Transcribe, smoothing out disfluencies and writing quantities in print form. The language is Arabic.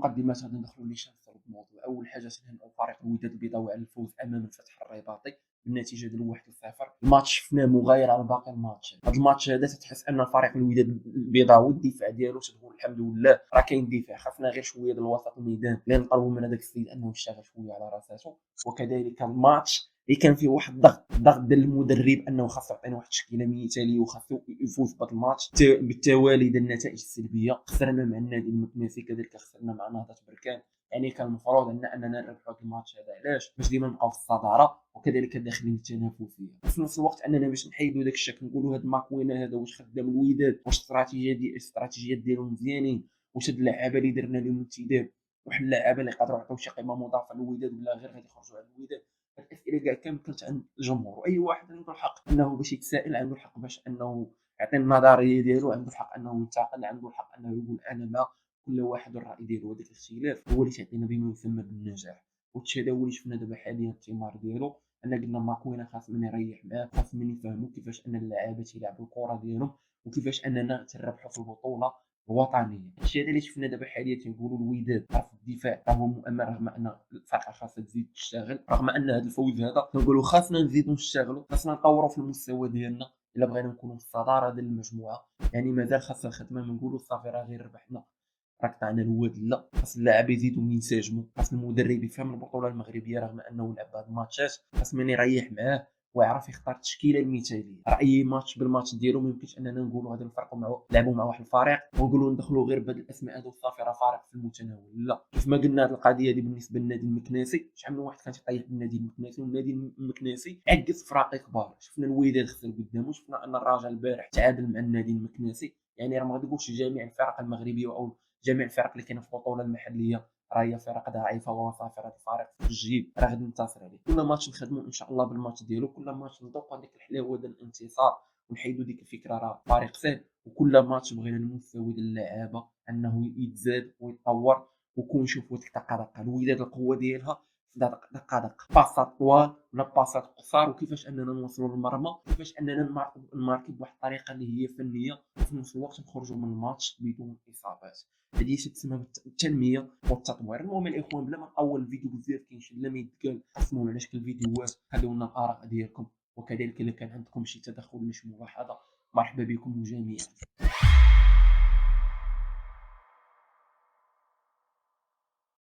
المقدمات غادي ندخلوا نيشان في الموضوع. اول حاجه تنهنئوا فريق الوداد البيضاوي على الفوز امام الفتح الرباطي بالنتيجه ديال 1-0. الماتش شفناه مغاير على باقي الماتشات. هذا الماتش هذا تتحس ان فريق الوداد البيضاوي الدفاع ديالو تقول الحمد لله راه كاين دفاع، خاصنا غير شويه ديال وسط الميدان اللي نطلبوا من هذاك السيد انه يشتغل شويه على راساته. وكذلك الماتش اللي كان فيه واحد الضغط ديال المدرب انه خاصو يعطينا واحد التشكيله مثاليه وخاصو يفوز بهذا الماتش. بالتوالي ديال النتائج السلبيه، خسرنا مع النادي المكناسي، كذلك خسرنا مع نهضه بركان. يعني كان المفروض اننا نربحوا هذا الماتش هذا. علاش؟ باش ديما نبقاو في الصداره وكذلك داخلين التنافسيه، وفي نفس الوقت اننا باش نحيدوا داك الشك نقولوا هذا ماكوينا هذا واش خدام الوداد، واش الاستراتيجيات ديالو مزيانين، واش هاد اللعابه اللي درنا لهم انتداب واحد اللعابه اللي يقدروا يعطيو شي قيمه مضافه للوداد ولا غير غادي يخرجوا على الوداد. الاسئله كاع كانت عند الجمهور، واي واحد عنده الحق انه باش يتسائل، عنده الحق باش انه يعطي النظريه ديالو، عنده الحق انه ينتقد، عنده الحق انه يقول انا ما. كل واحد والراي ديالو، وهذاك الاختلاف هو اللي تعطينا بما يسمى بالنجاح. والشيء هذا هو اللي شفنا دابا حاليا الثمار ديالو. انا قلنا ماكوينا خاص من يريح معاه، خاص من يفهموا كيفاش ان اللاعبات يلعبوا الكره ديالهم وكيفاش اننا تنربحوا في البطوله الوطنيه. الشيء هذا اللي شفنا دابا حاليا تنقولوا الوداد في الدفاع هو مؤمن، رغم ان الفرقه خاصها تزيد تشتغل، رغم ان هذا الفوز هذا تنقولوا خاصنا نزيدوا نشتغلوا، خاصنا نطوروا في المستوى ديالنا الا بغينا نكونوا في الصداره ديال المجموعه. يعني مازال خاص الخدمه، ما نقولوا صافي راه غير ربحنا راك طعنا الواد، لا، خاص اللاعب يزيدوا ينسجموا، خاص المدرب يفهم البطوله المغربيه رغم انه لعب هاد الماتشات، خاص من يريح معاه ويعرف يختار التشكيله المثاليه. راه اي ماتش بالماتش ديالو ما يمكنش اننا نقولوا هذا الفرق مع لعبوا مع واحد الفريق ونقولوا ندخلوا غير بهاد الاسماء هذو صافي راه فريق في المتناول. لا، كيف ما قلنا هذه القضيه هذه بالنسبه للنادي المكناسي، شحال من واحد كان تيطيح بالنادي المكناسي، والنادي المكناسي عكس فراقي كبار. شفنا الوداد خسر قدامه، شفنا ان الرجاء البارح تعادل مع النادي المكناسي. يعني راه ما غاديقولش جميع الفرق المغربيه او جميع الفرق اللي كاينه في البطوله المحليه راه هي فرق ضعيفه وصافي راه الفريق في الجيب راه غادي ننتصر عليه. كل ماتش نخدموا ان شاء الله بالماتش ديالو، كل ماتش نذوقوا هذيك الحلاوه ديال الانتصار ونحيدوا ديك الفكره راه فريق سهل. وكل ماتش بغينا المستوى ديال اللعابه انه يتزاد ويتطور ونشوفوا ديك دقه الوداد القوه ديالها دقه باصات طوال ولا باصات قصار، وكيفاش اننا نوصلوا للمرمى، كيفاش اننا نماركي بواحد الطريقه اللي هي فنيه وفي نفس الوقت نخرجوا من الماتش بدون اصابات. هذه تسمى التنميه والتطوير. المهم الاخوان بلا ما نطول الفيديو بزاف، كاين شي لا ما يتقال قسموا على شكل فيديوهات، خليو لنا الاراء ديالكم، وكذلك الا كان عندكم شي تدخل ولا شي ملاحظه مرحبا بكم جميعا.